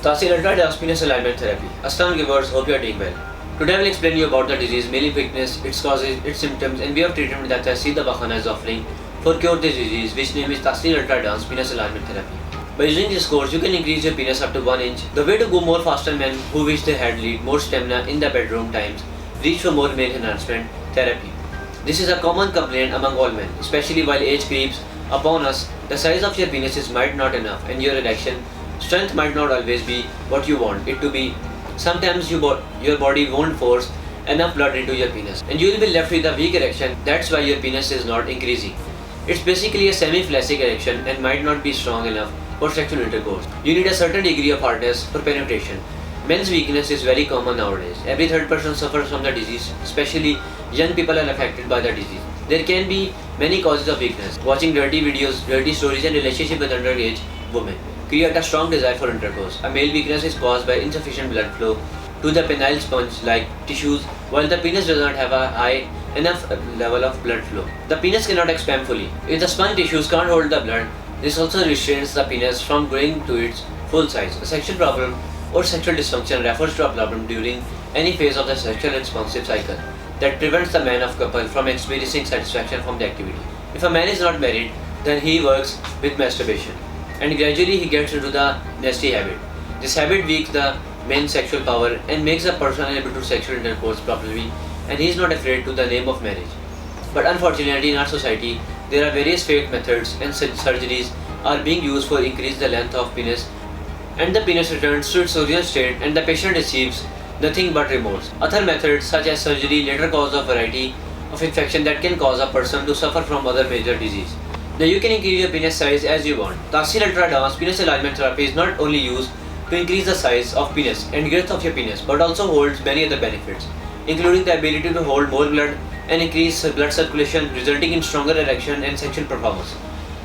Tasil Ultra Advanced Penis Alignment Therapy. Assalamu viewers, hope you are doing well. Today I will explain you about the disease, mainly weakness, its causes, its symptoms, and way of treatment that Tahsil Dawakhana is offering for cure this disease, which name is Tasil Ultra Advanced Penis Alignment Therapy. By using this course, you can increase your penis up to 1 inch. The way to go more faster men who wish they had lead more stamina in the bedroom times, reach for more male enhancement therapy. This is a common complaint among all men, especially while age creeps upon us. The size of your penis is might not enough, and your erection strength might not always be what you want it to be. Sometimes your body won't force enough blood into your penis, and you will be left with a weak erection. That's why your penis is not increasing. It's basically a semi-flaccid erection and might not be strong enough for sexual intercourse. You need a certain degree of hardness for penetration. Men's weakness is very common nowadays. Every third person suffers from the disease, especially young people are affected by the disease. There can be many causes of weakness. Watching dirty videos, dirty stories and relationship with underage women create a strong desire for intercourse. A male weakness is caused by insufficient blood flow to the penile sponge-like tissues, while the penis does not have a high enough level of blood flow. The penis cannot expand fully. If the sponge tissues can't hold the blood, this also restrains the penis from growing to its full size. A sexual problem or sexual dysfunction refers to a problem during any phase of the sexual responsive cycle that prevents the man of couple from experiencing satisfaction from the activity. If a man is not married, then he works with masturbation, and gradually he gets into the nasty habit. This habit weakens the man's sexual power and makes a person unable to sexual intercourse properly, and he is not afraid to the name of marriage. But unfortunately in our society, there are various fake methods and surgeries are being used for increase the length of penis, and the penis returns to its original state and the patient receives nothing but remorse. Other methods such as surgery later cause a variety of infection that can cause a person to suffer from other major disease. Now you can increase your penis size as you want. Tasil Ultra Advanced Penis Alignment Therapy is not only used to increase the size of penis and girth of your penis, but also holds many other benefits, including the ability to hold more blood and increase blood circulation, resulting in stronger erection and sexual performance.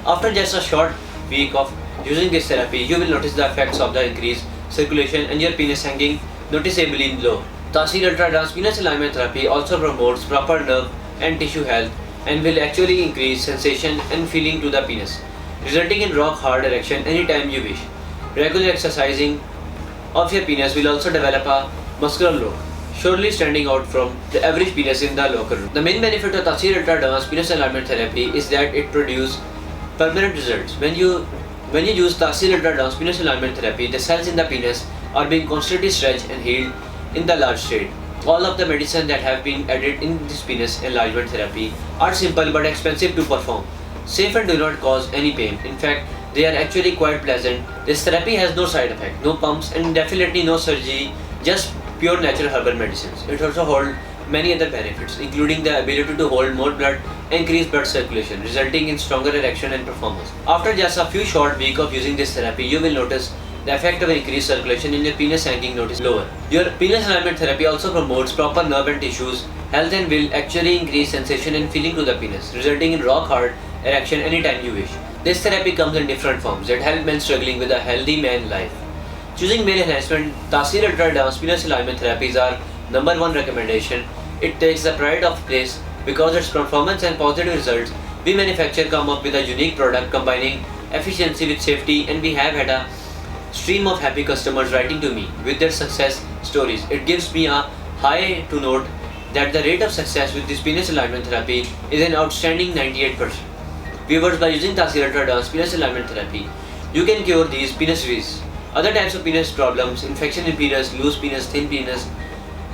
After just a short week of using this therapy, you will notice the effects of the increased circulation and your penis hanging noticeably low. Tasil Ultra Advanced Penis Alignment Therapy also promotes proper nerve and tissue health and will actually increase sensation and feeling to the penis, resulting in rock hard erection anytime you wish. Regular exercising of your penis will also develop a muscular look, surely standing out from the average penis in the locker room. The main benefit of Tasil Ultra Advanced Penis Alignment Therapy is that it produces permanent results. When you use Tasil Ultra Advanced Penis Alignment Therapy, the cells in the penis are being constantly stretched and healed in the large state. All of the medicine that have been added in this penis enlargement therapy are simple but expensive to perform, safe and do not cause any pain. In fact, they are actually quite pleasant. This therapy has no side effect, no pumps and definitely no surgery, just pure natural herbal medicines. It also holds many other benefits, including the ability to hold more blood and increase blood circulation, resulting in stronger erection and performance. After just a few short weeks of using this therapy, you will notice the effect of increased circulation in your penis hanging notice lower. Your penis alignment therapy also promotes proper nerve and tissues health and will actually increase sensation and feeling to the penis, resulting in rock hard erection anytime you wish. This therapy comes in different forms that help men struggling with a healthy man life. Choosing male enhancement, Tasil Ultra Advanced Penis Alignment Therapy is our #1 recommendation. It takes the pride of place because its performance and positive results. We manufacture come up with a unique product combining efficiency with safety, and we have had a stream of happy customers writing to me with their success stories. It gives me a high to note that the rate of success with this penis alignment therapy is an outstanding 98%. Viewers, by using Tasil Ultra Advanced Penis Alignment Therapy, you can cure these penis diseases. Other types of penis problems, infection in penis, loose penis, thin penis,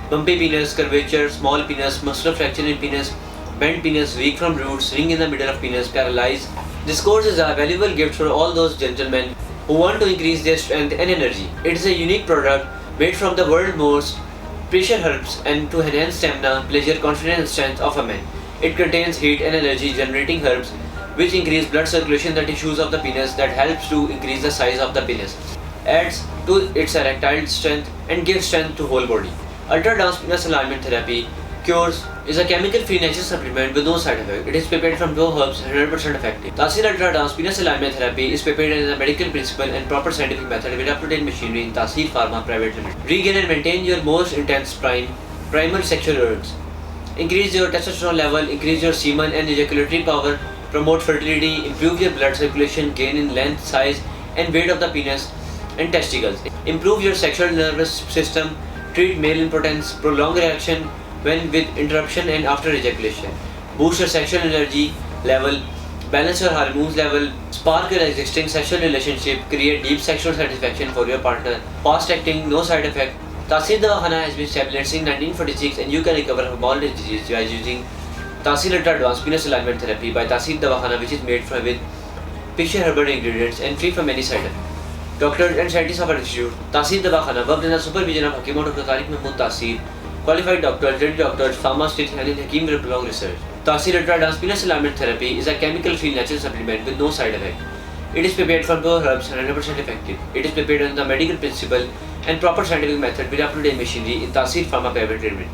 bumpy penis, curvature, small penis, muscular fracture in penis, bent penis, weak from roots, ring in the middle of penis, paralyzed. This course is a valuable gift for all those gentlemen who want to increase their strength and energy. It is a unique product made from the world's most precious herbs and to enhance stamina, pleasure, confidence and strength of a man. It contains heat and energy generating herbs which increase blood circulation in the tissues of the penis that helps to increase the size of the penis, adds to its erectile strength and gives strength to whole body. Ultra Advanced Penis Alignment Therapy Cures is a chemical-free natural supplement with no side effect. It is prepared from raw herbs, 100% effective. Tasil Ultra Advanced Penis Alignment Therapy is prepared as a medical principle and proper scientific method with up-to-date machinery in Tasil Pharma Private Limited. Regain and maintain your most intense primal sexual urges. Increase your testosterone level, increase your semen and ejaculatory power, promote fertility, improve your blood circulation, gain in length, size and weight of the penis, and testicles. Improve your sexual nervous system, treat male impotence, prolong erection when with interruption and after ejaculation. Boost your sexual energy level, balance your hormones level, spark your existing sexual relationship, create deep sexual satisfaction for your partner. Fast acting, no side effect. Taasir Dawakhana has been established in 1946 and you can recover from all this disease by using Taasir Ultra Advanced Penis Alignment Therapy by Taasir Dawakhana, which is made with picture herbal ingredients and free from any side effect. Doctors and scientists of our institute, Taasir Dawakhana, worked under supervision of Hakim Dr. Tariq Mahmood Taasir, qualified doctors, ready doctors, pharmacists, and in Hakim Prolonged Research. Taasir Ultra Advanced Penis Alignment Therapy is a chemical-free natural supplement with no side effect. It is prepared from pure herbs and 100% effective. It is prepared on the medical principle and proper scientific method with up-to-date machinery in Taasir Pharma Private Limited.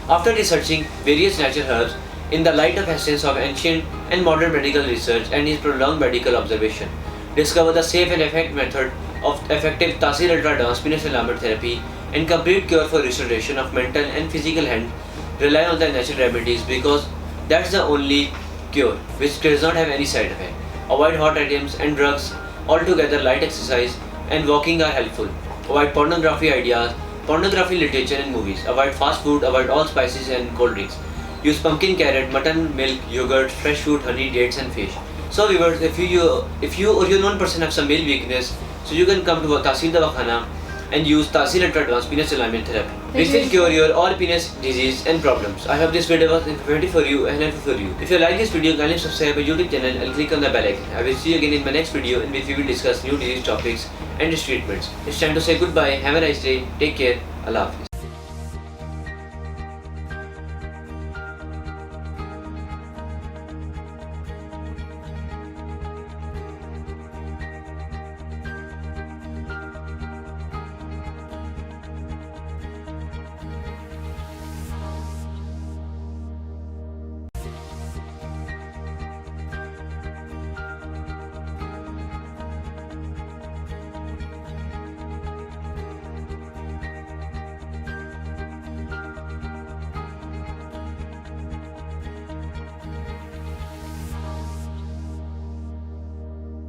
After researching various natural herbs in the light of essence of ancient and modern medical research and his prolonged medical observation, discover the safe and effective method of effective Taasir Ultra Advanced Penis Alignment Therapy and complete cure for restoration of mental and physical health. Rely on the natural remedies because that's the only cure which does not have any side effect. Avoid hot items and drugs. Altogether, light exercise and walking are helpful. Avoid pornography ideas, pornography literature and movies. Avoid fast food. Avoid all spices and cold drinks. Use pumpkin, carrot, mutton, milk, yogurt, fresh fruit, honey, dates and fish. So viewers, if you or your known person have some male weakness, so you can come to Taasir Dawakhana and use Taasir Ultra Advanced Penis Alignment Therapy, which will cure your all penis disease and problems. I hope this video was informative for you and helpful for you. If you like this video, kindly subscribe my YouTube channel and click on the bell icon. I will see you again in my next video in which we will discuss new disease topics and its treatments. It's time to say goodbye. Have a nice day. Take care. Allah Hafiz.